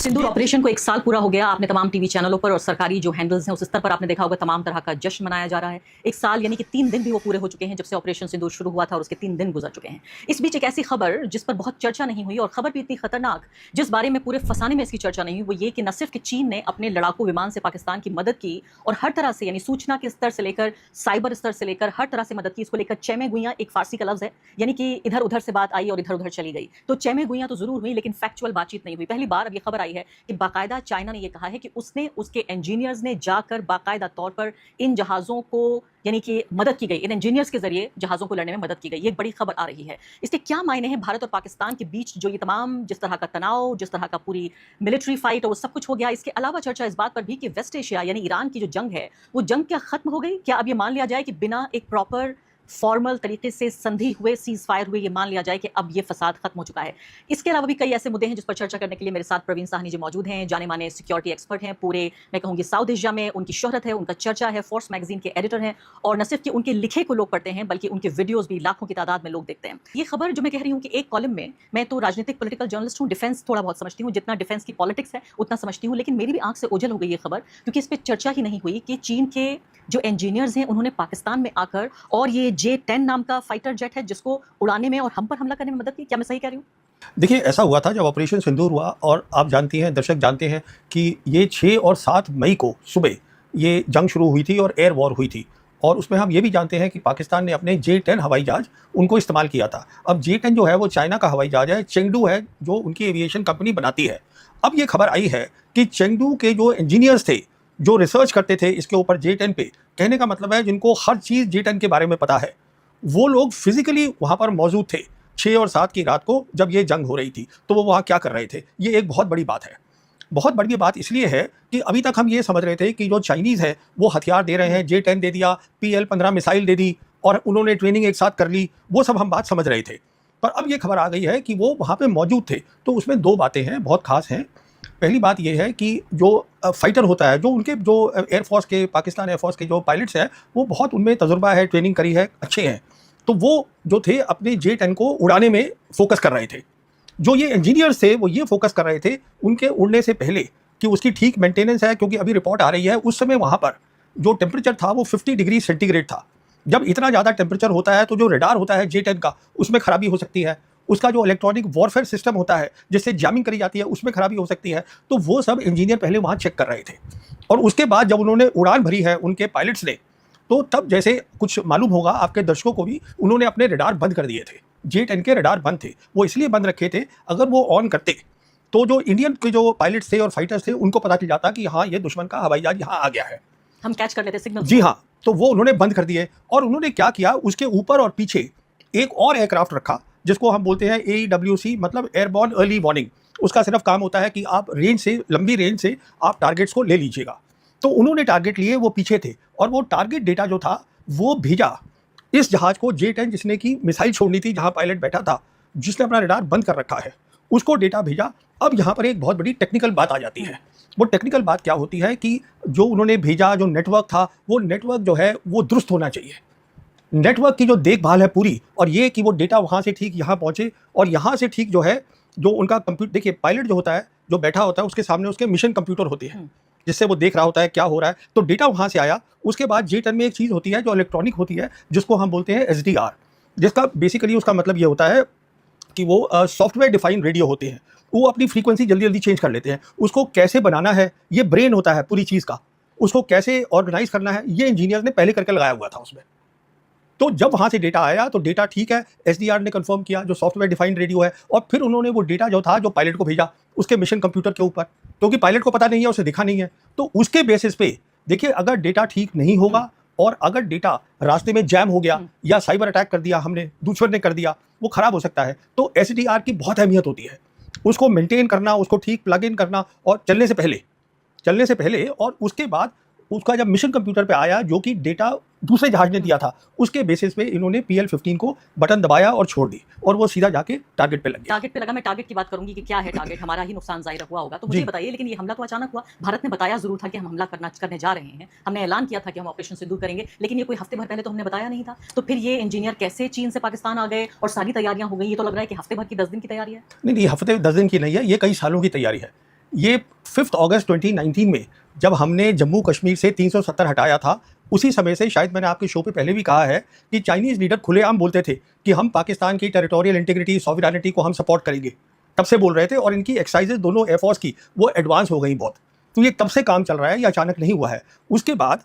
सिंदूर operation को 1 साल पूरा हो गया। आपने तमाम टीवी चैनलों पर और सरकारी जो हैंडल्स हैं उस स्तर पर आपने देखा होगा तमाम तरह का जश्न मनाया जा रहा है। 1 साल यानी कि 3 दिन भी वो पूरे हो चुके हैं जब से ऑपरेशन सिंदूर शुरू हुआ था और उसके 3 दिन गुजर चुके हैं। इस बीच एक ऐसी खबर जिस पर बहुत चर्चा नहीं हुई और खबर भी इतनी खतरनाक जिस बारे में पूरे फसाने में इसकी चर्चा नहीं हुई वो ये कि न सिर्फ कि चीन ने अपने लड़ाकू विमान से पाकिस्तान की मदद की और हर तरह से यानी सूचना के स्तर से लेकर साइबर स्तर से लेकर हर तरह से मदद की। इसको लेकर चैमे गुइयां एक फारसी का लफ्ज है यानी कि इधर उधर से बात आई और इधर उधर चली गई। तो चैमे गुइयां तो जरूर हुई लेकिन फैक्चुअल बातचीत नहीं हुई। पहली बार अब ये खबर आई है कि बाकायदा चाइना ने यह कहा है कि उसने उसके इंजीनियर्स ने जाकर बाकायदा तौर पर इन जहाजों को यानी कि मदद की गई, इन इंजीनियर्स के जरिए जहाजों को लड़ने में मदद की गई। ये एक बड़ी खबर आ रही है। इसके क्या मायने हैं भारत और पाकिस्तान के बीच जो ये तमाम जिस तरह का तनाव, जिस तरह का पूरी मिलिट्री फाइट और वो सब कुछ हो गया। इसके अलावा चर्चा इस बात पर भी कि वेस्ट एशिया यानी ईरान की जो जंग है वो जंग क्या खत्म हो गई? क्या अब ये मान लिया जाए कि बिना एक प्रॉपर फॉर्मल तरीके से संधि हुए, सीज फायर हुए, ये मान लिया जाए कि अब ये फसाद खत्म हो चुका है? इसके अलावा भी कई ऐसे मुद्दे हैं जिस पर चर्चा करने के लिए मेरे साथ प्रवीण साहनी जी मौजूद हैं। जाने माने सिक्योरिटी एक्सपर्ट हैं, पूरे मैं कहूँगी साउथ एशिया में उनकी शोहरत है, उनका चर्चा है, फोर्स मैगजीन के एडिटर हैं और न सिर्फ कि उनके लिखे को लोग पढ़ते हैं बल्कि उनके वीडियोज भी लाखों की तादाद में लोग देखते हैं। ये खबर जो मैं कह रही हूँ कि एक कॉलम में मैं तो राजनीतिक पॉलिटिकल जर्नलिस्ट हूँ, डिफेंस थोड़ा बहुत समझती हूँ, जितना डिफेंस की पॉलिटिक्स है उतना समझती हूँ, लेकिन मेरी भी आंख से ओझल हो गई ये खबर क्योंकि इस पर चर्चा ही नहीं हुई कि चीन के जो इंजीनियर्स हैं उन्होंने पाकिस्तान में आकर और ये J-10 नाम का फाइटर जेट है जिसको उड़ाने में और हम पर हमला करने में मदद की। क्या मैं सही कह रही हूँ? देखिए, ऐसा हुआ था जब ऑपरेशन सिंदूर हुआ और आप जानती हैं, दर्शक जानते हैं कि ये 6 और 7 मई को सुबह ये जंग शुरू हुई थी और एयर वॉर हुई थी और उसमें हम ये भी जानते हैं कि पाकिस्तान ने अपने J-10 हवाई जहाज उनको इस्तेमाल किया था। अब J-10 जो है वो चाइना का हवाई जहाज है, चेंगडू है जो उनकी एविएशन कंपनी बनाती है। अब ये खबर आई है कि चेंगडू के जो इंजीनियर्स थे, जो रिसर्च करते थे इसके ऊपर J-10 पे, कहने का मतलब है जिनको हर चीज़ J-10 के बारे में पता है, वो लोग फिजिकली वहाँ पर मौजूद थे 6 और 7 की रात को जब ये जंग हो रही थी। तो वो वहाँ क्या कर रहे थे, ये एक बहुत बड़ी बात है। बहुत बड़ी बात इसलिए है कि अभी तक हम ये समझ रहे थे कि जो चाइनीज़ है वो हथियार दे रहे हैं, J-10 दे दिया, PL-15 मिसाइल दे दी और उन्होंने ट्रेनिंग एक साथ कर ली, वो सब हम बात समझ रहे थे। पर अब ये खबर आ गई है कि वो वहाँ पर मौजूद थे। तो उसमें 2 बातें हैं, बहुत खास हैं। पहली बात यह है कि जो फाइटर होता है, जो उनके जो एयरफोर्स के, पाकिस्तान एयरफोर्स के जो पायलट्स हैं, वो बहुत उनमें तजुर्बा है, ट्रेनिंग करी है, अच्छे हैं। तो वो जो थे अपने J-10 को उड़ाने में फोकस कर रहे थे। जो ये इंजीनियर्स थे वो ये फोकस कर रहे थे उनके उड़ने से पहले कि उसकी ठीक मेंटेनेंस है, क्योंकि अभी रिपोर्ट आ रही है उस समय वहाँ पर जो टेम्परेचर था वो 50 डिग्री सेंटीग्रेड था। जब इतना ज़्यादा टेम्परेचर होता है तो जो रडार होता है J-10 का, उसमें खराबी हो सकती है। उसका जो इलेक्ट्रॉनिक वॉरफेयर सिस्टम होता है जिससे जैमिंग करी जाती है, उसमें खराबी हो सकती है। तो वो सब इंजीनियर पहले वहाँ चेक कर रहे थे और उसके बाद जब उन्होंने उड़ान भरी है उनके पायलट्स ने, तो तब जैसे कुछ मालूम होगा आपके दर्शकों को भी, उन्होंने अपने रडार बंद कर दिए थे। J-10 के रडार बंद थे, वो इसलिए बंद रखे थे, अगर वो ऑन करते तो जो इंडियन के जो पायलट्स थे और फाइटर्स थे उनको पता चल जाता कि हाँ, ये दुश्मन का हवाई जहाज यहाँ आ गया है, हम कैच कर लेते सिग्नल। जी हाँ। तो वो उन्होंने बंद कर दिए और उन्होंने क्या किया, उसके ऊपर और पीछे एक और एयरक्राफ्ट रखा जिसको हम बोलते हैं AEWC, मतलब एयरबॉर्न अर्ली वार्निंग। उसका सिर्फ काम होता है कि आप रेंज से, लंबी रेंज से आप टारगेट्स को ले लीजिएगा। तो उन्होंने टारगेट लिए, वो पीछे थे और वो टारगेट डेटा जो था वो भेजा इस जहाज को, J-10 जिसने की मिसाइल छोड़नी थी, जहां पायलट बैठा था, जिसने अपना रडार बंद कर रखा है, उसको डेटा भेजा। अब यहाँ पर एक बहुत बड़ी टेक्निकल बात आ जाती है। वो टेक्निकल बात क्या होती है कि जो उन्होंने भेजा, जो नेटवर्क था, वो नेटवर्क जो है वो दुरुस्त होना चाहिए। नेटवर्क की जो देखभाल है पूरी, और ये कि वो डेटा वहाँ से ठीक यहाँ पहुँचे और यहाँ से ठीक जो है जो उनका कंप्यूटर, देखिए पायलट जो होता है, जो बैठा होता है, उसके सामने उसके मिशन कंप्यूटर होती है जिससे वो देख रहा होता है क्या हो रहा है। तो डेटा वहाँ से आया। उसके बाद J-10 में एक चीज़ होती है जो इलेक्ट्रॉनिक होती है, जिसको हम बोलते हैं SDR, जिसका बेसिकली उसका मतलब ये होता है कि वो सॉफ्टवेयर डिफाइंड रेडियो होते हैं। वो अपनी फ्रीक्वेंसी जल्दी जल्दी चेंज कर लेते हैं। उसको कैसे बनाना है, ये ब्रेन होता है पूरी चीज़ का, उसको कैसे ऑर्गेनाइज करना है, ये इंजीनियर ने पहले करके लगाया हुआ था उसमें। तो जब वहाँ से डेटा आया तो डेटा ठीक है, SDR ने कंफर्म किया, जो सॉफ्टवेयर डिफाइंड रेडियो है, और फिर उन्होंने वो डेटा जो था जो पायलट को भेजा उसके मिशन कंप्यूटर के ऊपर, क्योंकि पायलट को पता नहीं है, उसे दिखा नहीं है। तो उसके बेसिस पे देखिए, अगर डेटा ठीक नहीं होगा और अगर डेटा रास्ते में जैम हो गया या साइबर अटैक कर दिया हमने, दूसरे ने कर दिया, वो खराब हो सकता है। तो SDR की बहुत अहमियत होती है, उसको मेंटेन करना, उसको ठीक प्लग इन करना, और चलने से पहले और उसके बाद उसका जब मिशन कंप्यूटर पे आया, जो कि डेटा दूसरे जहाज ने दिया था, उसके बेसिस पे इन्होंने PL-15 को बटन दबाया और छोड़ दी और वो सीधा जाके टारगेट पे लग गया। टारगेट पे लगा। मैं टारगेट की बात करूंगी कि क्या है टारगेट, हमारा ही नुकसान जाहिर हुआ होगा, तो मुझे बताइए। लेकिन ये हमला तो अचानक हुआ, भारत ने बताया जरूर था कि हम हमला करने जा रहे हैं, हमने ऐलान किया था कि हम ऑपरेशन सिंदूर करेंगे, लेकिन ये कोई हफ्ते भर पहले तो हमने बताया नहीं था। तो फिर ये इंजीनियर कैसे चीन से पाकिस्तान आ गए और सारी तैयारियां हो गई? ये तो लग रहा है कि हफ्ते भर की 10 दिन की तैयारी है। नहीं, हफ्ते 10 दिन की नहीं है, ये कई सालों की तैयारी है। ये 5 अगस्त 2019 में जब हमने जम्मू कश्मीर से 370 हटाया था, उसी समय से शायद मैंने आपके शो पे पहले भी कहा है कि चाइनीज़ लीडर खुलेआम बोलते थे कि हम पाकिस्तान की टेरिटोरियल इंटीग्रिटी, सॉवरेनिटी को हम सपोर्ट करेंगे। तब से बोल रहे थे और इनकी एक्सरसाइजेज दोनों एयरफोर्स की वो एडवांस हो गई बहुत। तो ये तब से काम चल रहा है, ये अचानक नहीं हुआ है। उसके बाद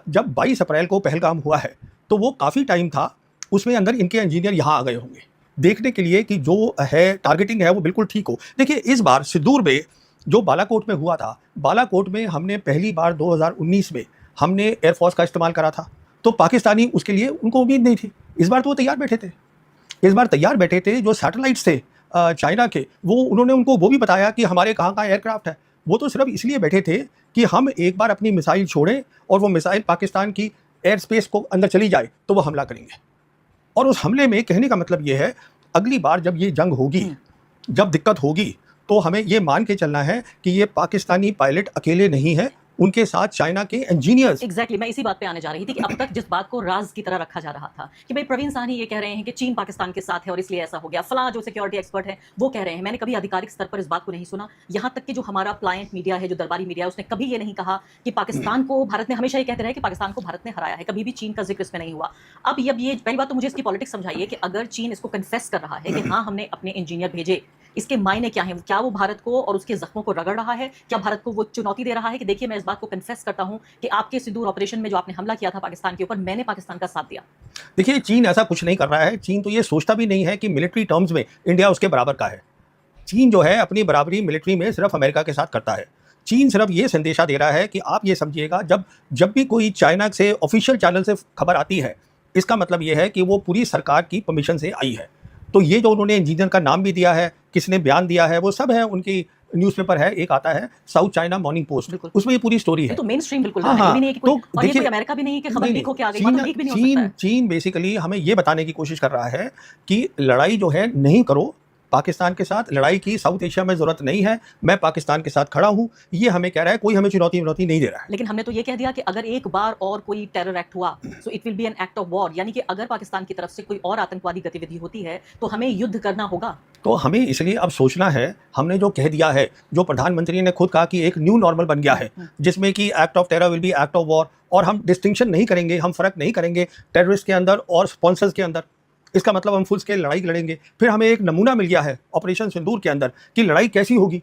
जब 22 अप्रैल को पहलगाम हुआ है तो वो काफ़ी टाइम था, उसमें अंदर इनके इंजीनियर यहाँ आ गए होंगे देखने के लिए कि जो है टारगेटिंग है वो बिल्कुल ठीक हो। देखिए इस बार सिद्दूर में जो बालाकोट में हुआ था, बालाकोट में हमने पहली बार 2019 में हमने एयरफोर्स का इस्तेमाल करा था, तो पाकिस्तानी उसके लिए उनको उम्मीद नहीं थी। इस बार तो वो तैयार बैठे थे, इस बार तैयार बैठे थे। जो सैटेलाइट्स थे चाइना के, वो उन्होंने उनको वो भी बताया कि हमारे कहाँ कहाँ एयरक्राफ्ट है। वो तो सिर्फ इसलिए बैठे थे कि हम एक बार अपनी मिसाइल छोड़ें और वो मिसाइल पाकिस्तान की एयर स्पेस को अंदर चली जाए तो वो हमला करेंगे। और उस हमले में कहने का मतलब ये है, अगली बार जब ये जंग होगी, जब दिक्कत होगी, तो हमें ये मान के चलना है कि ये पाकिस्तानी पायलट अकेले नहीं है, उनके साथ चाइना के इंजीनियर्स। एग्जैक्टली मैं इसी बात पे आने जा रही थी कि अब तक जिस बात को राज की तरह रखा जा रहा था कि भाई प्रवीण साहनी ये कह रहे हैं कि चीन पाकिस्तान के साथ है और इसलिए ऐसा हो गया, फलां जो सिक्योरिटी एक्सपर्ट है वो कह रहे हैं, मैंने कभी आधिकारिक स्तर पर इस बात को नहीं सुना। यहाँ तक कि जो हमारा प्लायंट मीडिया है, जो दरबारी मीडिया है, उसने कभी ये नहीं कहा कि पाकिस्तान को भारत ने, हमेशा ये कहते रहे कि पाकिस्तान को भारत ने हराया है, कभी भी चीन का जिक्र इसमें नहीं हुआ। अब ये पहली बात तो मुझे इसकी पॉलिटिक्स समझाइए कि अगर चीन इसको कन्फेस कर रहा है कि हाँ हमने अपने इंजीनियर भेजे, इसके मायने क्या हैं? क्या वो भारत को और उसके जख्मों को रगड़ रहा है? क्या भारत को वो चुनौती दे रहा है कि देखिए मैं इस बात को कन्फेस करता हूं कि आपके सिंदूर ऑपरेशन में जो आपने हमला किया था पाकिस्तान के ऊपर, मैंने पाकिस्तान का साथ दिया? देखिए चीन ऐसा कुछ नहीं कर रहा है। चीन तो ये सोचता भी नहीं है कि मिलिट्री टर्म्स में इंडिया उसके बराबर का है। चीन जो है अपनी बराबरी मिलिट्री में सिर्फ अमेरिका के साथ करता है। चीन सिर्फ ये संदेशा दे रहा है कि आप ये समझिएगा, जब भी कोई चाइना से ऑफिशियल चैनल से खबर आती है, इसका मतलब ये है कि वो पूरी सरकार की परमिशन से आई है। तो ये जो उन्होंने इंजीनियर का नाम भी दिया है, किसने बयान दिया है, वो सब है उनकी न्यूज़पेपर है, एक आता है साउथ चाइना मॉर्निंग पोस्ट, उसमें ये पूरी स्टोरी है। तो मेन स्ट्रीम बिल्कुल हाँ, ये भी नहीं है कि कोई, तो और ये देखिए, कोई अमेरिका भी नहीं है कि खबर नहीं, लीक होके आ गई, चीन मतलब लीक भी नहीं हो सकता है। चीन बेसिकली हमें ये बताने की कोशिश कर रहा है कि लड़ाई जो है नहीं करो पाकिस्तान के साथ, लड़ाई की साउथ एशिया में जरूरत नहीं है, मैं पाकिस्तान के साथ खड़ा हूं, ये हमें कह रहा है। कोई हमें चुनौती नहीं दे रहा है। लेकिन हमने तो ये कह दिया कि अगर एक बार और कोई टेरर एक्ट हुआ so it will be an act of war, यानी कि अगर पाकिस्तान की तरफ से कोई और आतंकवादी गतिविधि होती है तो हमें युद्ध करना होगा। तो हमें इसलिए अब सोचना है, हमने जो कह दिया है, जो प्रधानमंत्री ने खुद कहा कि एक न्यू नॉर्मल बन गया है, जिसमें कि act of terror will be act of war, और हम डिस्टिंक्शन नहीं करेंगे, हम फर्क नहीं करेंगे टेररिस्ट के अंदर और स्पॉन्सर्स के अंदर। इसका मतलब हम फुल स्केल लड़ाई लड़ेंगे। फिर हमें एक नमूना मिल गया है ऑपरेशन सिंदूर के अंदर कि लड़ाई कैसी होगी,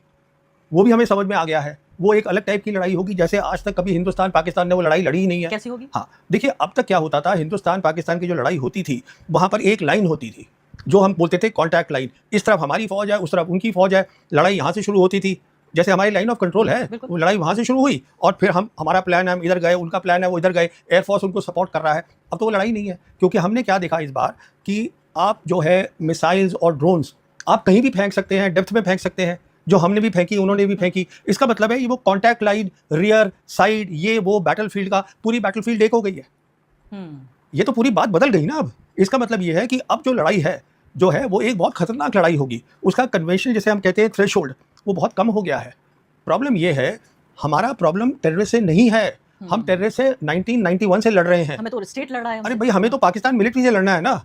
वो भी हमें समझ में आ गया है। वो एक अलग टाइप की लड़ाई होगी, जैसे आज तक कभी हिंदुस्तान पाकिस्तान ने वो लड़ाई लड़ी ही नहीं है। कैसी होगी? हाँ देखिए, अब तक क्या होता था, हिंदुस्तान पाकिस्तान की जो लड़ाई होती थी, वहाँ पर एक लाइन होती थी जो हम बोलते थे कॉन्टैक्ट लाइन। इस तरफ हमारी फौज है, उस तरफ उनकी फौज है, लड़ाई यहाँ से शुरू होती थी, जैसे हमारी लाइन ऑफ कंट्रोल है, वो लड़ाई वहाँ से शुरू हुई और फिर हमारा प्लान है, हम इधर गए, उनका प्लान है वो इधर गए, एयरफोर्स उनको सपोर्ट कर रहा है। अब तो वो लड़ाई नहीं है, क्योंकि हमने क्या देखा इस बार कि आप जो है मिसाइल्स और ड्रोन्स आप कहीं भी फेंक सकते हैं, डेप्थ में फेंक सकते हैं, जो हमने भी फेंकी उन्होंने भी फेंकी। इसका मतलब है ये वो कॉन्टैक्ट लाइन, रियर साइड, ये वो बैटलफील्ड का पूरी बैटलफील्ड एक हो गई है। ये तो पूरी बात बदल गई ना। अब इसका मतलब ये है कि अब जो लड़ाई है जो है वो एक बहुत खतरनाक लड़ाई होगी। उसका कन्वेंशन जिसे हम कहते हैं थ्रेशोल्ड, वो बहुत कम हो गया है। प्रॉब्लम ये है, हमारा प्रॉब्लम टेररिस्ट से नहीं है, हम टेररिस्ट से 1991 से लड़ रहे हैं। हमें तो स्टेट लड़ रहा है। अरे भाई, हमें तो पाकिस्तान मिलिट्री से लड़ना है ना,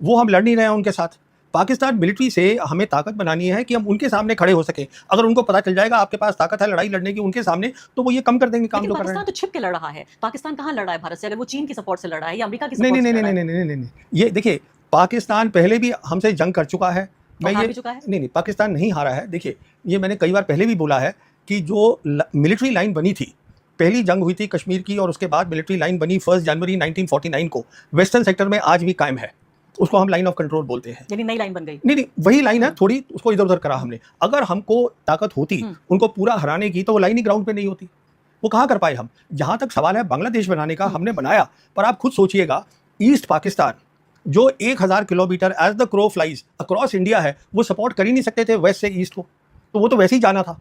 वो हम लड़ नहीं रहे हैं उनके साथ। पाकिस्तान मिलिट्री से हमें ताकत बनानी है कि हम उनके सामने खड़े हो सके। अगर उनको पता चल जाएगा आपके पास ताकत है लड़ाई लड़ने की उनके सामने, तो वो ये कम कर देंगे काम जो कर रहे हैं। पाकिस्तान तो छिप के लड़ रहा है। पाकिस्तान कहाँ लड़ रहा है भारत से? अगर वो चीन की सपोर्ट से लड़ रहा है या अमेरिका की सपोर्ट से लड़ रहा है? नहीं, ये देखिए, पाकिस्तान पहले भी हमसे जंग कर चुका है। हार भी चुका है? नहीं, पाकिस्तान नहीं हारा है। देखिए, ये मैंने कई बार पहले भी बोला है कि जो मिलिट्री लाइन बनी थी, पहली जंग हुई थी कश्मीर की, और उसके बाद मिलिट्री लाइन बनी 1 जनवरी 1949 को, वेस्टर्न सेक्टर में आज भी कायम है। उसको हम लाइन ऑफ कंट्रोल बोलते हैं। यानी नई लाइन बन गई? नहीं, वही लाइन है, थोड़ी उसको इधर उधर करा हमने। अगर हमको ताकत होती उनको पूरा हराने की, तो वो लाइन ही ग्राउंड पे नहीं होती। वो कहाँ कर पाए हम। जहाँ तक सवाल है बांग्लादेश बनाने का, हमने बनाया, पर आप खुद सोचिएगा, ईस्ट पाकिस्तान जो 1000 kilometre as the crow flies across India है, वो सपोर्ट कर ही नहीं सकते थे वेस्ट से ईस्ट को, तो वो तो वैसे ही जाना था।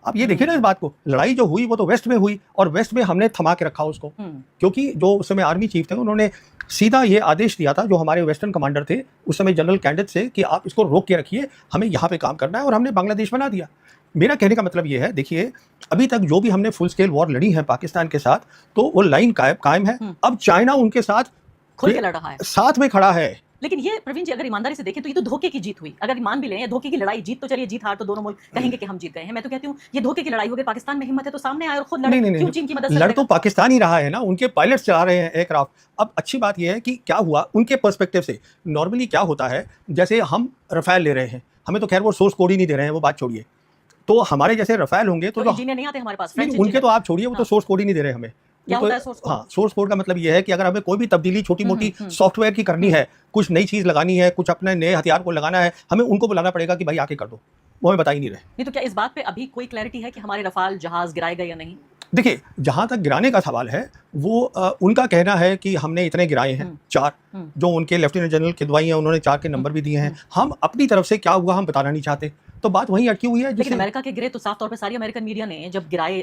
आप ये देखिए ना इस बात को, लड़ाई जो हुई वो तो वेस्ट में हुई, और वेस्ट में हमने थमा के रखा उसको, क्योंकि जो उस समय आर्मी चीफ थे उन्होंने सीधा ये आदेश दिया था, जो हमारे वेस्टर्न कमांडर थे उस समय, जनरल कैंडेट से, कि आप इसको रोक के रखिए, हमें यहाँ पे काम करना है, और हमने बांग्लादेश बना दिया। मेरा कहने का मतलब ये है, देखिए अभी तक जो भी हमने फुल स्केल वॉर लड़ी है पाकिस्तान के साथ, तो वो लाइन कायम है। अब चाइना उनके साथ खुल के लड़ रहा है, साथ में खड़ा है, लेकिन ये प्रवीण जी, अगर ईमानदारी से देखें तो ये तो धोखे की जीत हुई। अगर मान भी लें धोखे की लड़ाई, जीत तो चलिए, जीत हार तो दोनों मुल्क कहेंगे कि हम जीत गए हैं। मैं तो कहती हूँ ये धोखे की लड़ाई हो गई। पाकिस्तान में हिम्मत है तो सामने आए और खुद लड़े। नहीं क्यों चीन की मदद से लड़ तो लड़ेगा? पाकिस्तान ही रहा है ना, उनके पायलट्स चला रहे हैं एयरक्राफ्ट। अब अच्छी बात यह है कि क्या हुआ उनके पर्सपेक्टिव से। नॉर्मली क्या होता है, जैसे हम रफेल ले रहे हैं, हमें तो खैर वो सोर्स कोड ही नहीं दे रहे हैं, वो बात छोड़िए। तो हमारे जैसे रफेल होंगे तो इंजीनियर नहीं आते हमारे पास, नहीं, फ्रेंच उनके इंजीनियर। तो आप छोड़िए, वो तो हाँ। सोर्स कोड ही नहीं दे रहे हमें। क्या वो होता तो है सोर्स कोड? हाँ, सोर्स कोड का मतलब ये है कि अगर हमें कोई भी तब्दीली छोटी मोटी सॉफ्टवेयर की करनी है, कुछ नई चीज़ लगानी है, कुछ अपने नए हथियार को लगाना है, हमें उनको बुलाना पड़ेगा कि भाई आके कर दो। वो हमें बता ही नहीं रहे। नहीं तो क्या इस बात पे अभी कोई क्लैरिटी है कि हमारे रफाल जहाज गिराए गए या नहीं? देखिए, जहाँ तक गिराने का सवाल है, वो उनका कहना है कि हमने इतने गिराए हैं, 4। जो उनके लेफ्टिनेंट जनरल किदवाई हैं, उन्होंने 4 के नंबर भी दिए हैं। हम अपनी तरफ से क्या हुआ हम बताना नहीं चाहते, तो बात वहीं अटकी हुई है। लेकिन जिससे अमेरिका के गिरे तो साफ तौर पे सारी अमेरिकन मीडिया ने जब गिराए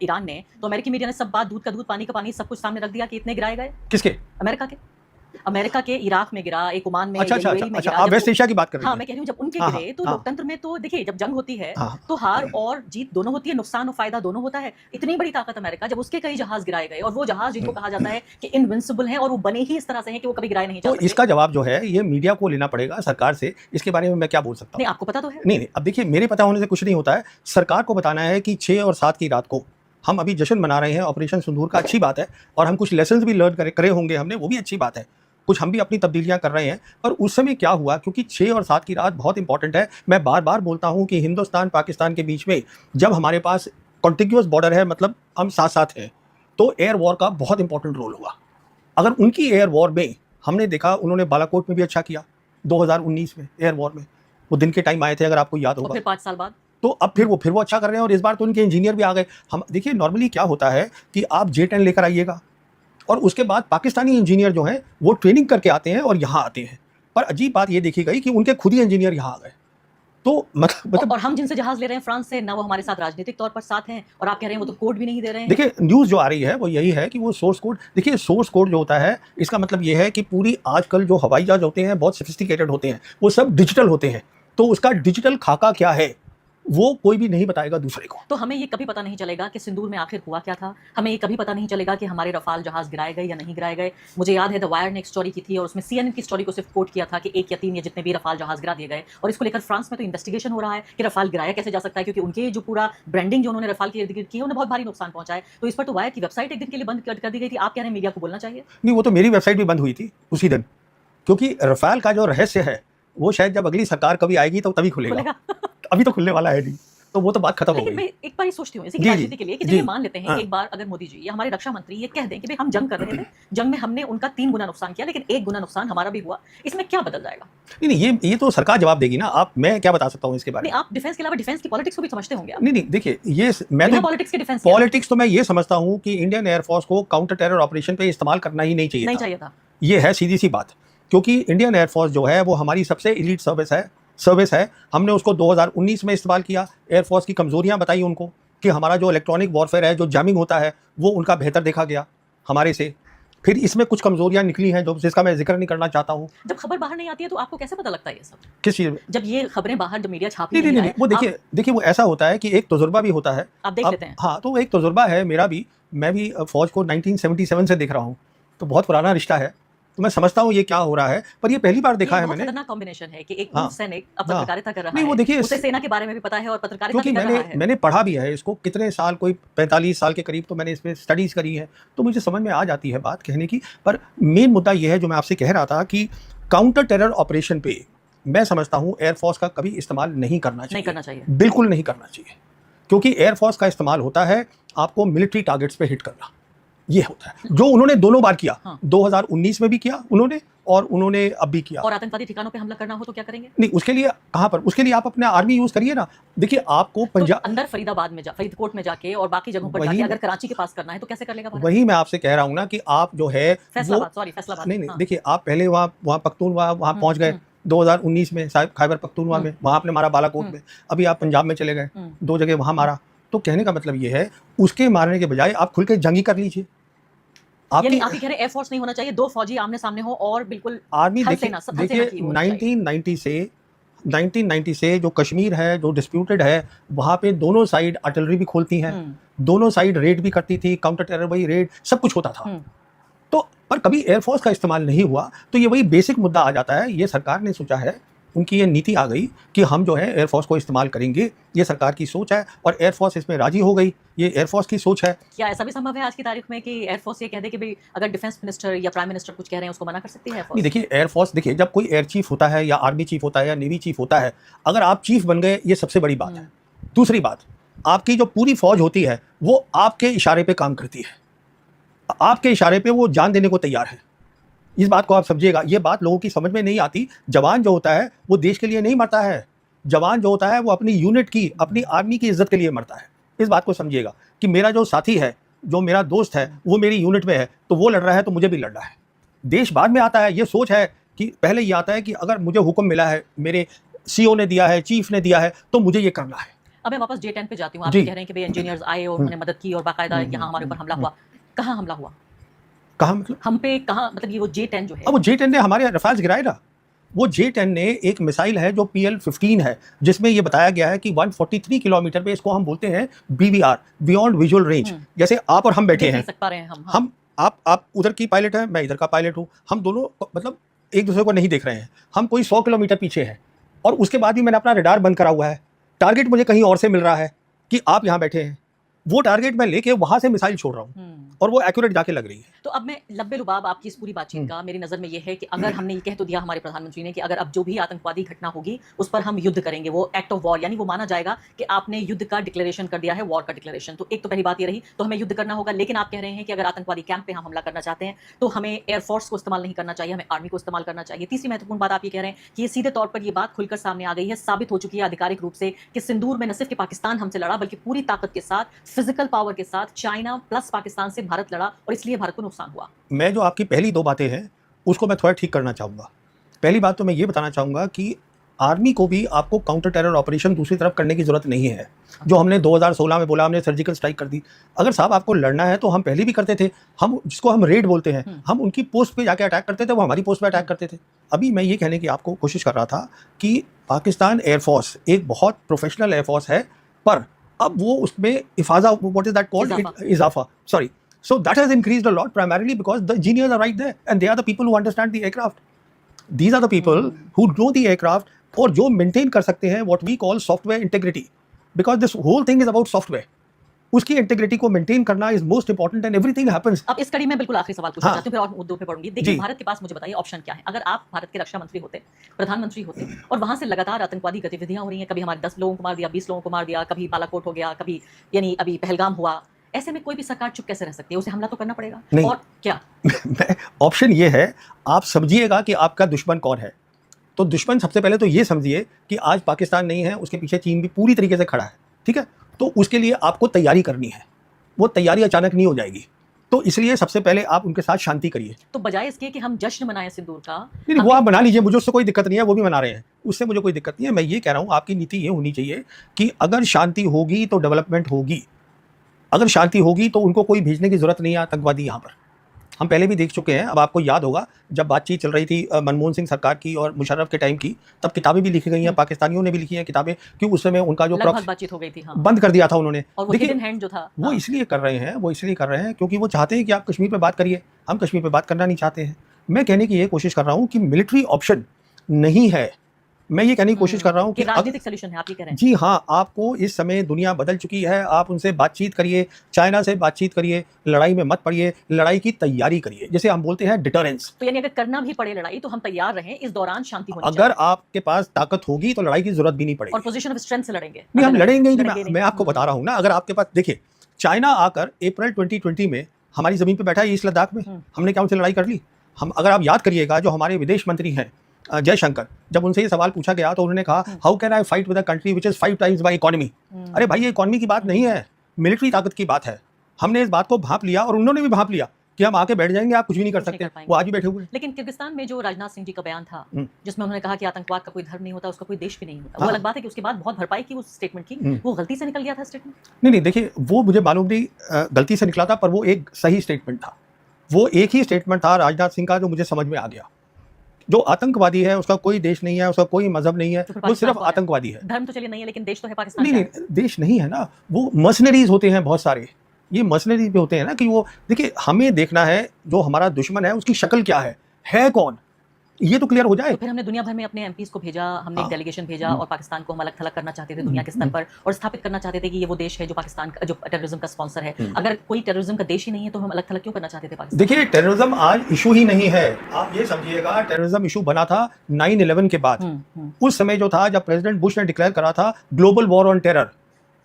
ईरान ने, तो अमेरिकी मीडिया ने सब बात, दूध का दूध पानी का पानी, सब कुछ सामने रख दिया कि इतने गिराए गए। किसके? अमेरिका के इराक में गिरा, एक ओमान में, अच्छा या अच्छा यूएई अच्छा में अच्छा, गिरा। आप जब वेस्ट एशिया की बात कर रही हाँ, हैं। मैं कह रही हूँ जब उनके हाँ, गिरे तो हाँ। लोकतंत्र में तो देखिए, जब जंग होती है हाँ। तो हार और जीत दोनों होती है, नुकसान और फायदा दोनों होता है। इतनी बड़ी ताकत अमेरिका, जब उसके कई जहाज गिराए गए, और वो जहाज जिनको कहा जाता है कि इनविंसिबल हैं, और वो बने ही इस तरह से हैं कि वो कभी गिराए नहीं जा तो सकते। इसका जवाब जो है ये मीडिया को लेना पड़ेगा, सरकार से। इसके बारे में मैं क्या बोल सकता हूँ? नहीं, आपको पता तो है। नहीं, अब देखिए, मेरे पता होने से कुछ नहीं होता है। सरकार को बताना है कि 6 और 7 की रात को हम अभी जश्न मना रहे हैं ऑपरेशन सिंदूर का, अच्छी बात है। और हम कुछ लेसन्स भी लर्न करे होंगे हमने, वो भी अच्छी बात है। कुछ हम भी अपनी तब्दीलियां कर रहे हैं। पर उस समय क्या हुआ, क्योंकि 6 और 7 की रात बहुत इंपॉर्टेंट है। मैं बार बार बोलता हूं कि हिंदुस्तान पाकिस्तान के बीच में जब हमारे पास कॉन्टिग्यूअस बॉर्डर है, मतलब हम साथ साथ हैं, तो एयर वॉर का बहुत इंपॉर्टेंट रोल होगा। अगर उनकी एयर वॉर में हमने देखा, उन्होंने बालाकोट में भी अच्छा किया 2019 में एयर वॉर में, वो दिन के टाइम आए थे, अगर आपको याद और होगा। फिर 5 साल बाद तो अब फिर वो अच्छा कर रहे हैं, और इस बार तो उनके इंजीनियर भी आ गए। हम देखिए, नॉर्मली क्या होता है कि आप J-10 लेकर आइएगा, और उसके बाद पाकिस्तानी इंजीनियर जो हैं वो ट्रेनिंग करके आते हैं और यहाँ आते हैं। पर अजीब बात ये देखी गई कि उनके खुद ही इंजीनियर यहाँ आ गए। तो मतलब और हम जिनसे जहाज ले रहे हैं फ्रांस से, ना वो हमारे साथ राजनीतिक तौर पर साथ हैं, और आप कह रहे हैं वो तो कोड भी नहीं दे रहे हैं। देखिए, न्यूज़ जो आ रही है वो यही है कि वो सोर्स कोड, देखिए सोर्स कोड जो होता है, इसका मतलब ये है कि पूरी आजकल जो हवाई जहाज होते हैं बहुत सोफिस्टिकेटेड होते हैं, वो सब डिजिटल होते हैं। तो उसका डिजिटल खाका क्या है वो कोई भी नहीं बताएगा दूसरे को। तो हमें ये कभी पता नहीं चलेगा कि सिंदूर में आखिर हुआ क्या था। हमें ये कभी पता नहीं चलेगा कि हमारे रफाल जहाज गिराए गए या नहीं गिराए गए। मुझे याद है द वायर ने एक स्टोरी की थी, और उसमें CNN की स्टोरी को सिर्फ कोट किया था कि 1 या 3 या जितने भी रफाल जहाज गिरा दिए गए। और इसको लेकर फ्रांस में तो इन्वेस्टिगेशन हो रहा है कि रफाल गिराया कैसे जा सकता है, क्योंकि उनके जो पूरा ब्रांडिंग जो उन्होंने रफाल के इर्द गिर्द की है, उन्हें बहुत भारी नुकसान पहुंचा है। तो इस पर तो वायर की वेबसाइट एक दिन के लिए बंद कर दी गई थी। आप कह रहे हैं मीडिया को बोलना चाहिए? नहीं, वो तो मेरी वेबसाइट भी बंद हुई थी उसी दिन, क्योंकि रफाल का जो रहस्य है वो शायद जब अगली सरकार कभी आएगी तो तभी खुलेगा। अभी तो खुलने वाला है नहीं, तो वो तो बात खत्म हो लेकिन गई। मैं एक बार ही सोचती हूँ इसी जी, राजनीति के लिए कि जब जी, ये मान लेते हैं हाँ। एक बार अगर मोदी जी या हमारे रक्षा मंत्री ये कह दें कि भाई हम जंग कर रहे थे, जंग में हमने उनका 3 गुना नुकसान किया, लेकिन 1 गुना नुकसान हमारा भी हुआ, इसमें क्या बदल जाएगा? नहीं, ये तो सरकार जवाब देगी ना। आप, मैं क्या बता सकता हूँ इसके बारे नहीं, में? आप डिफेंस के अलावा डिफेंस की पॉलिटिक्स को भी समझते होंगे आप। नहीं, देखिए, ये मैं तो पॉलिटिक्स के डिफेंस क्या है? पॉलिटिक्स तो मैं ये समझता हूँ कि इंडियन एयरफोर्स को काउंटर टेरर ऑपरेशन पे इस्तेमाल करना ही नहीं चाहिए नहीं था। चाहिए था। ये है सीधी सी बात, क्योंकि इंडियन एयरफोर्स जो है वो हमारी सबसे एलीट सर्विस है। हमने उसको 2019 में इस्तेमाल किया। एयरफोर्स की कमजोरियां बताई उनको कि हमारा जो इलेक्ट्रॉनिक वॉरफेयर है, जो जैमिंग होता है, वो उनका बेहतर देखा गया हमारे से। फिर इसमें कुछ कमजोरियां निकली हैं जो जिसका मैं जिक्र नहीं करना चाहता हूँ। जब खबर बाहर नहीं आती है तो आपको कैसे पता लगता है ये सब? किस चीज़ में? जब ये खबरें बाहर, जब मीडिया छापती नहीं, वो देखिए वो ऐसा होता है कि एक तजुर्बा भी होता है। आप देख लेते हैं। हाँ, तो एक तजुर्बा है मेरा भी। मैं भी फौज को 1977 से देख रहा हूँ, तो बहुत पुराना रिश्ता है। तो मैं समझता हूँ ये क्या हो रहा है, पर ये पहली बार देखा है मैंने। खतरनाक कॉम्बिनेशन है कि एक हाँ, सैनिक अब पत्रकारिता कर रहा नहीं, है, वो देखिए, उसे सेना के बारे में भी पता है और पत्रकारिता क्योंकि भी कर रहा है। मैंने पढ़ा भी है इसको कितने साल, कोई 45 साल के करीब तो मैंने इस पे स्टडीज़ करी है, तो मुझे समझ में आ जाती है बात कहने की। पर मेन मुद्दा ये है जो मैं आपसे कह रहा था कि काउंटर टेरर ऑपरेशन पे मैं समझता हूँ एयरफोर्स का कभी इस्तेमाल नहीं करना चाहिए। बिल्कुल नहीं करना चाहिए, क्योंकि एयरफोर्स का इस्तेमाल होता है आपको मिलिट्री टारगेट्स पे हिट करना। ये होता है जो उन्होंने दोनों बार किया। हाँ। 2019 में भी किया उन्होंने, और उन्होंने अब भी किया। और आतंकवादी ठिकानों पे हमला करना हो तो क्या करेंगे? नहीं, उसके लिए कहाँ पर, उसके लिए आप अपना आर्मी यूज करिए ना। देखिए, आपको तो पंजाब अंदर फरीदाबाद में फरीदकोट में जाके और बाकी जगहों पर जाके अगर कराची के पास करना है तो कैसे कर लेगा भारत? वही मैं आपसे कह रहा हूँ ना कि आप जो है फैसलाबाद नहीं, देखिए, आप पहले वहाँ पख्तूनवा वहाँ पहुँच गए 2019 में, खैबर पख्तूनवा में, वहाँ आपने मारा बालाकोट में। अभी आप पंजाब में चले गए, 2 जगह वहाँ मारा। तो कहने का मतलब ये है, उसके मारने के बजाय आप खुल के जंगी कर लीजिए। आप कह रहे हैं एयरफोर्स नहीं होना चाहिए, 2 फौजी आमने सामने हो और बिल्कुल आर्मी। देखिए 1990 से जो कश्मीर है, जो डिस्प्यूटेड है, वहाँ पे दोनों साइड आर्टिलरी भी खोलती हैं, दोनों साइड रेड भी करती थी, काउंटर टेरर वही रेड सब कुछ होता था। तो पर कभी एयरफोर्स का इस्तेमाल नहीं हुआ। तो ये वही बेसिक मुद्दा आ जाता है। ये सरकार ने सोचा है, उनकी ये नीति आ गई कि हम जो है एयरफोर्स को इस्तेमाल करेंगे, ये सरकार की सोच है और एयरफोर्स इसमें राजी हो गई। ये एयरफोर्स की सोच है। क्या ऐसा भी संभव है आज की तारीख में कि एयरफोर्स ये कह दे कि भाई अगर डिफेंस मिनिस्टर या प्राइम मिनिस्टर कुछ कह रहे हैं उसको मना कर सकती है नहीं, एयरफोर्स? देखिए एयरफोर्स, देखिए जब कोई एयर चीफ होता है या आर्मी चीफ होता है या नेवी चीफ होता है, अगर आप चीफ बन गए ये सबसे बड़ी बात है। दूसरी बात, आपकी जो पूरी फौज होती है वो आपके इशारे पे काम करती है, आपके इशारे पे वो जान देने को तैयार है। इस बात को आप समझिएगा। ये बात लोगों की समझ में नहीं आती। जवान जो होता है वो देश के लिए नहीं मरता है। जवान जो होता है वो अपनी यूनिट की, अपनी आर्मी की इज्जत के लिए मरता है। इस बात को समझिएगा कि मेरा जो साथी है, जो मेरा दोस्त है, वो मेरी यूनिट में है, तो वो लड़ रहा है तो मुझे भी लड़ना है। देश बाद में आता है। ये सोच है कि पहले ये आता है कि अगर मुझे हुक्म मिला है, मेरे सीओ ने दिया है, चीफ ने दिया है, तो मुझे ये करना है। अब मैं वापस J10 पे जाती हूँ। आप जी। कह रहे हैं कि भाई इंजीनियर्स आए और उन्होंने मदद की और बाकायदा यहाँ हमारे ऊपर हमला हुआ। कहाँ हमला हुआ? कहाँ मतलब? हम पे कहाँ? मतलब ये वो J10 जो है, अब वो J10 ने हमारे रफाल्स गिराए ना। वो J10 ने एक मिसाइल है जो PL-15 है, जिसमें ये बताया गया है कि 143 किलोमीटर पे, इसको हम बोलते हैं BVR, बियॉन्ड विजुअल रेंज। जैसे आप और हम बैठे देख हैं, नहीं सक पा रहे हैं हम। आप उधर की पायलट हैं, मैं इधर का पायलट हूँ, हम दोनों मतलब एक दूसरे को नहीं देख रहे हैं। हम कोई 100 किलोमीटर पीछे हैं और उसके बाद भी मैंने अपना रडार बंद करा हुआ है। टारगेट मुझे कहीं और से मिल रहा है कि आप यहाँ बैठे हैं। वो टारगेट मैं लेके वहां से मिसाइल छोड़ रहा हूँ और वो एक्यूरेट जाके लग रही है। तो अब मैं लब्बे लुबाब आपकी इस पूरी बातचीत का मेरी नज़र में ये है कि अगर हमने ये कह तो दिया हमारे प्रधानमंत्री ने कि अगर अब जो भी आतंकवादी घटना होगी उस पर हम युद्ध करेंगे, वो एक्ट ऑफ वॉर, यानी वो माना जाएगा कि आपने युद्ध का डिक्लेरेशन कर दिया है, वॉर का डिक्लेरेशन। तो एक तो पहली बात ये रही, तो हमें युद्ध करना होगा। लेकिन आप कह रहे हैं कि अगर आतंकवादी कैंप पे हम हमला करना चाहते हैं तो हमें एयरफोर्स को इस्तेमाल नहीं करना चाहिए, हमें आर्मी को इस्तेमाल करना चाहिए। तीसरी महत्वपूर्ण बात आप ये कह रहे हैं कि ये सीधे तौर पर ये बात खुलकर सामने आ गई है, साबित हो चुकी है आधिकारिक रूप से कि सिंदूर में न सिर्फ कि पाकिस्तान हमसे लड़ा बल्कि पूरी ताकत के साथ, फिजिकल पावर के साथ चाइना प्लस पाकिस्तान से भारत लड़ा और इसलिए भारत को नुकसान हुआ। मैं जो आपकी पहली दो बातें हैं उसको मैं थोड़ा ठीक करना चाहूँगा। पहली बात तो मैं ये बताना चाहूँगा कि आर्मी को भी आपको काउंटर टेरर ऑपरेशन दूसरी तरफ करने की ज़रूरत नहीं है। जो हमने 2016 में बोला, हमने सर्जिकल स्ट्राइक कर दी। अगर साहब आपको लड़ना है तो हम पहले भी करते थे। हम जिसको हम रेड बोलते हैं, हम उनकी पोस्ट पे जाके अटैक करते थे, वो हमारी पोस्ट पे अटैक करते थे। अभी मैं ये कहने की आपको कोशिश कर रहा था कि पाकिस्तान एयरफोर्स एक बहुत प्रोफेशनल एयरफोर्स है, पर अब वो उसमें इफाजा, व्हाट इज दैट कॉल्ड, इजाफा, sorry, so that has increased a lot primarily because the engineers are right there and they are the people who understand the aircraft. These are the people who know the aircraft और जो maintain कर सकते हैं what we call software integrity, because this whole thing is about software. उसकी integrity को maintain करना is most important and everything happens. अब इस कड़ी में बिल्कुल आखिरी सवाल पूछना चाहती हूं, फिर और मुद्दों पे बढ़ूंगी। देखिए भारत के पास, मुझे बताइए ऑप्शन क्या है? अगर आप भारत के रक्षा मंत्री होते, प्रधानमंत्री होते और वहां से लगातार आतंकवादी गतिविधियां हो रही हैं, कभी हमारे 10 लोगों को मार दिया, 20 लोगों को मार दिया, कभी बालाकोट हो गया, कभी यानी अभी पहलगाम हुआ, ऐसे में कोई भी सरकार चुप कैसे रह सकती है? उसे हमला तो करना पड़ेगा। नहीं। और क्या ऑप्शन ये है, आप समझिएगा कि आपका दुश्मन कौन है। तो दुश्मन सबसे पहले तो ये समझिए कि आज पाकिस्तान नहीं है, उसके पीछे चीन भी पूरी तरीके से खड़ा है, ठीक है? तो उसके लिए आपको तैयारी करनी है। वो तैयारी अचानक नहीं हो जाएगी, तो इसलिए सबसे पहले आप उनके साथ शांति करिए। तो बजाय इसके कि हम जश्न मनाएं सिंदूर का, नहीं, वो आप बना लीजिए, मुझे उससे कोई दिक्कत नहीं है, वो भी मना रहे हैं, उससे मुझे कोई दिक्कत नहीं है। मैं ये कह रहा हूँ आपकी नीति ये होनी चाहिए कि अगर शांति होगी तो डेवलपमेंट होगी, अगर शांति होगी तो उनको कोई भेजने की जरूरत नहीं है आतंकवादी यहाँ पर। हम पहले भी देख चुके हैं। अब आपको याद होगा जब बातचीत चल रही थी मनमोहन सिंह सरकार की और मुशर्रफ के टाइम की, तब किताबें भी लिखी गई हैं, पाकिस्तानियों ने भी लिखी हैं किताबें, क्योंकि उस समय उनका जो बातचीत हो गई थी, बंद कर दिया था उन्होंने। और वो हिडन हैंड जो था, वो इसलिए कर रहे हैं, क्योंकि वो चाहते हैं कि आप कश्मीर पे बात करिए। हम कश्मीर पे बात करना नहीं चाहते हैं। मैं कहने की ये कोशिश कर रहा हूँ कि मिलिट्री ऑप्शन नहीं है। मैं ये कहने की कोशिश कर रहा हूँ कि राजनीतिक सॉल्यूशन है, आप ये कह रहे हैं। जी हाँ, आपको इस समय दुनिया बदल चुकी है, आप उनसे बातचीत करिए, चाइना से बातचीत करिए, लड़ाई में मत पड़िए, लड़ाई की तैयारी करिए, जैसे हम बोलते हैं डिटरेंस। तो यानी अगर करना भी पड़े लड़ाई तो हम तैयार रहें, इस दौरान शांति होनी अगर आपके पास ताकत होगी तो लड़ाई की जरूरत भी नहीं पड़ेगी। और पोजीशन ऑफ स्ट्रेंथ से लड़ेंगे। नहीं, हम लड़ेंगे ही। मैं आपको बता रहा हूँ ना, अगर आपके पास, देखिए चाइना आकर अप्रैल 2020 में हमारी जमीन पे बैठा है ईस्ट लद्दाख में, हमने क्या उनसे लड़ाई कर ली? हम, अगर आप याद करिएगा, जो हमारे विदेश मंत्री हैं जयशंकर, जब उनसे ये सवाल पूछा गया तो उन्होंने कहा how can I fight with a country which is 5 times my economy. अरे भाई, ये इकोनॉमी की बात नहीं है, मिलिट्री ताकत की बात है। हमने इस बात को भांप लिया और उन्होंने भी भांप लिया कि हम आके बैठ जाएंगे, आप कुछ भी नहीं कर सकते। वो आज भी बैठे हुए। लेकिन किर्गिस्तान में जो राजनाथ सिंह जी का बयान था, जिसमें उन्होंने कहा कि आतंकवाद का कोई धर्म नहीं होता, उसका कोई देश भी नहीं होता, वो अलग बात है कि उसके बाद बहुत भरपाई की उस स्टेटमेंट की, वो गलती से निकल गया था स्टेटमेंट। नहीं, देखिए वो मुझे मालूम नहीं गलती से निकला था, पर वो एक सही स्टेटमेंट था। वो एक ही स्टेटमेंट था राजनाथ सिंह का जो मुझे समझ में आ गया। जो आतंकवादी है उसका कोई देश नहीं है, उसका कोई मजहब नहीं है, वो सिर्फ आतंकवादी है। धर्म तो चलिए नहीं है, लेकिन देश तो है पाकिस्तान। नहीं, देश नहीं है ना, वो मर्सनरीज होते हैं बहुत सारे। ये मर्सनरी भी होते हैं ना कि वो देखिए हमें देखना है जो हमारा दुश्मन है उसकी शक्ल क्या है कौन, ये तो क्लियर हो जाए। तो फिर हमने दुनिया भर में अपने एमपीज को भेजा, हमने एक हाँ। डेलीगेशन भेजा और पाकिस्तान को हम अलग थलग करना चाहते थे दुनिया के स्तर पर और स्थापित करना चाहते थे कि ये वो देश है जो पाकिस्तान का जो टेररिज्म का स्पॉन्सर है। अगर कोई टेररिज्म का देश ही नहीं है तो हम अलग थलग क्यों करना चाहते थे पाकिस्तान? देखिए टेररिज्म आज इशू ही नहीं है, आप ये समझिएगा टेररिज्म इशू बना था 9/11 के बाद। उस समय जो था जब प्रेसिडेंट बुश ने डिक्लेयर करा था ग्लोबल वॉर ऑन टेरर,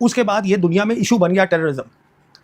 उसके बाद ये दुनिया में इशू बन गया टेररिज्म।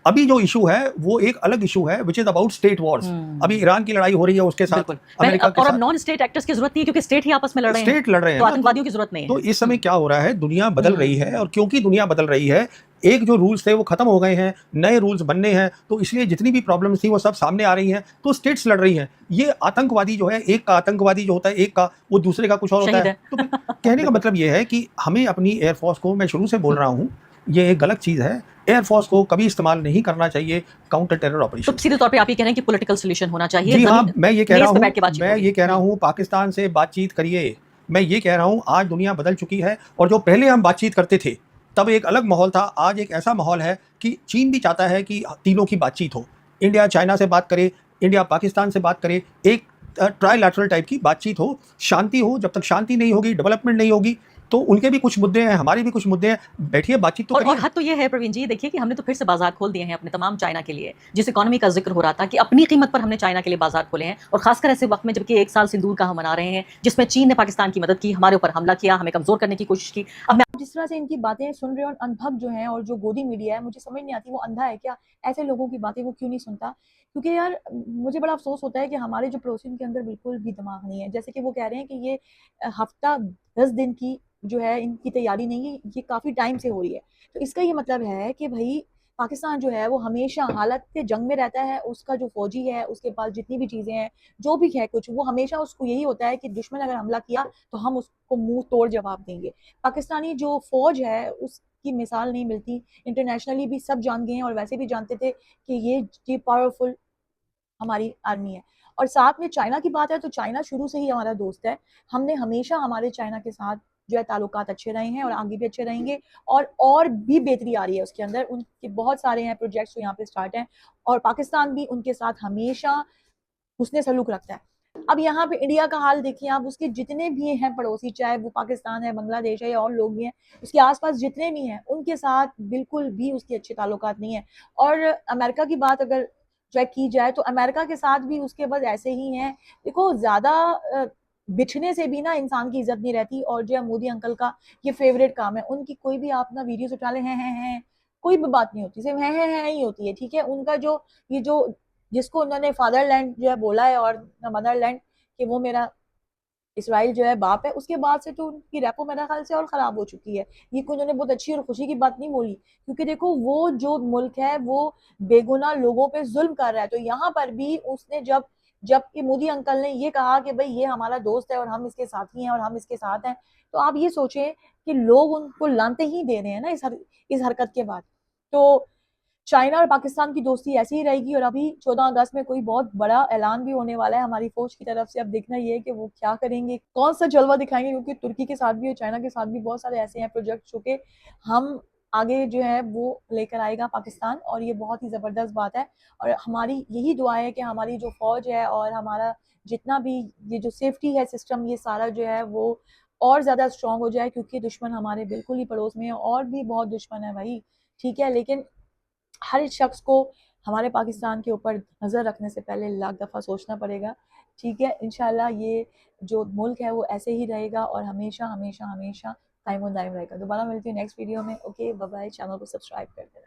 अभी जो इशू है वो एक अलग इशू है which is about state Wars. अभी ईरान की लड़ाई हो रही है उसके साथ अमेरिका के और साथ। अब नॉन स्टेट एक्टर्स की जरूरत नहीं है क्योंकि स्टेट ही आपस में लड़ रहे हैं, स्टेट लड़ रहे हैं तो ना, आतंकवादियों की जरूरत नहीं है। तो इस समय क्या हो रहा है, दुनिया बदल रही है और क्योंकि दुनिया बदल रही है एक जो रूल्स थे वो खत्म हो गए हैं, नए रूल्स बनने हैं, तो इसलिए जितनी भी प्रॉब्लम्स थी वो सब सामने आ रही हैं, तो स्टेट्स लड़ रही हैं। ये आतंकवादी जो है, एक का आतंकवादी जो होता है एक का, वो दूसरे का कुछ और होता है। तो कहने का मतलब ये है कि हमें अपनी एयरफोर्स को, मैं शुरू से बोल रहा हूँ, ये एक गलत चीज़ है, एयरफोर्स को कभी इस्तेमाल नहीं करना चाहिए काउंटर टेरर ऑपरेशन। तो सीधे तौर पे आप ये कह रहे हैं कि पॉलिटिकल सॉल्यूशन होना चाहिए। जी हाँ, मैं ये कह रहा हूँ पाकिस्तान से बातचीत करिए। मैं ये कह रहा हूँ आज दुनिया बदल चुकी है और जो पहले हम बातचीत करते थे तब एक अलग माहौल था, आज एक ऐसा माहौल है कि चीन भी चाहता है कि तीनों की बातचीत हो, इंडिया चाइना से बात करे, इंडिया पाकिस्तान से बात करे, एक ट्राइलैटरल टाइप की बातचीत हो, शांति हो। जब तक शांति नहीं होगी, डेवलपमेंट नहीं होगी, तो उनके भी कुछ मुद्दे हैं, हमारे भी कुछ मुद्दे हैं, बैठिए बातचीत तो करिए। और हद तो ये है प्रवीण जी, देखिए कि हमने तो फिर से बाजार खोल दिए हैं अपने तमाम चाइना के लिए, जिस इकोनॉमी का जिक्र हो रहा था कि अपनी कीमत पर हमने चाइना के लिए बाजार खोले हैं, और खासकर ऐसे वक्त में जबकि 1 साल सिंदूर का हम मना रहे हैं जिसमें चीन ने पाकिस्तान की मदद की, हमारे ऊपर हमला किया, हमें कमजोर करने की कोशिश की। अब मैं जिस तरह से इनकी बातें सुन रहे हो और अनभव जो हैं और जो गोदी मीडिया है, मुझे समझ नहीं आती वो अंधा है क्या? ऐसे लोगों की बातें वो क्यों नहीं सुनता? क्योंकि यार मुझे बड़ा अफसोस होता है कि हमारे जो पड़ोसियों के अंदर बिल्कुल भी दिमाग नहीं है। जैसे कि वो कह रहे हैं कि ये हफ्ता 10 दिन की जो है इनकी तैयारी नहीं है, ये काफ़ी टाइम से हो रही है। तो इसका ये मतलब है कि भई पाकिस्तान जो है वो हमेशा हालत जंग में रहता है, उसका जो फ़ौजी है, उसके पास जितनी भी चीज़ें हैं, जो भी है कुछ, वो हमेशा उसको यही होता है कि दुश्मन अगर हमला किया तो हम उसको मुँह तोड़ जवाब देंगे। पाकिस्तानी जो फ़ौज है उसकी मिसाल नहीं मिलती, इंटरनेशनली भी सब जान गए हैं और वैसे भी जानते थे कि ये पावरफुल हमारी आर्मी है। और साथ में चाइना की बात है तो चाइना शुरू से ही हमारा दोस्त है। हमने हमेशा हमारे चाइना के साथ जो है ताल्लुकात अच्छे रहे हैं और आगे भी अच्छे रहेंगे, और भी बेहतरी आ रही है उसके अंदर। उनके बहुत सारे हैं प्रोजेक्ट्स जो यहाँ पे स्टार्ट हैं और पाकिस्तान भी उनके साथ हमेशा हुस्न सलूक रखता है। अब यहाँ पे इंडिया का हाल देखिए आप, उसके जितने भी हैं पड़ोसी, चाहे वो पाकिस्तान है, बांग्लादेश है या और लोग भी हैं, उसके आसपास जितने भी हैं उनके साथ बिल्कुल भी उसके अच्छे ताल्लुकात नहीं है। और अमेरिका की बात अगर जो है की जाए तो अमेरिका के साथ भी उसके बस ऐसे ही हैं। देखो ज़्यादा बिछने से भी ना इंसान की इज्जत नहीं रहती, और जो है मोदी अंकल का ये फेवरेट काम है, उनकी कोई भी आप ना वीडियोस उठा लें, हैं, कोई भी बात नहीं होती, सिर्फ हैं ही होती है, ठीक है। उनका जो ये जो जिसको उन्होंने फादरलैंड जो है बोला है और मदरलैंड कि वो मेरा इसराइल जो है बाप है, उसके बाद से तो उनकी रेपो मेरा ख्याल से और ख़राब हो चुकी है। ये कोई उन्होंने बहुत अच्छी और खुशी की बात नहीं बोली, क्योंकि देखो वो जो मुल्क है वो बेगुनाह लोगों पे ज़ुल्म कर रहा है। तो यहाँ पर भी उसने जब जब कि मोदी अंकल ने ये कहा कि भई ये हमारा दोस्त है और हम इसके साथी हैं और हम इसके साथ हैं, तो आप ये सोचें कि लोग उनको लानते ही दे रहे हैं ना इस हरकत के बाद। तो चाइना और पाकिस्तान की दोस्ती ऐसी ही रहेगी, और अभी 14 अगस्त में कोई बहुत बड़ा ऐलान भी होने वाला है हमारी फ़ौज की तरफ से। अब देखना ये है कि वो क्या करेंगे, कौन-सा जलवा दिखाएँगे, क्योंकि तुर्की के साथ भी और चाइना के साथ भी बहुत सारे ऐसे हैं प्रोजेक्ट जो कि हम आगे जो है वो लेकर आएगा पाकिस्तान, और ये बहुत ही ज़बरदस्त बात है। और हमारी यही दुआ है कि हमारी जो फ़ौज है और हमारा जितना भी ये जो सेफ्टी है सिस्टम, ये सारा जो है वो और ज़्यादा स्ट्रॉन्ग हो जाए, क्योंकि दुश्मन हमारे बिल्कुल ही पड़ोस में है, और भी बहुत दुश्मन है भाई, ठीक है। लेकिन हर शख्स को हमारे पाकिस्तान के ऊपर नज़र रखने से पहले लाख दफ़ा सोचना पड़ेगा, ठीक है। इंशाल्लाह ये जो मुल्क है वो ऐसे ही रहेगा और हमेशा हमेशा हमेशा कायम-ओ-दायम रहेगा। दोबारा मिलती हूँ नेक्स्ट वीडियो में। Okay, bye bye. चैनल को सब्सक्राइब कर देना।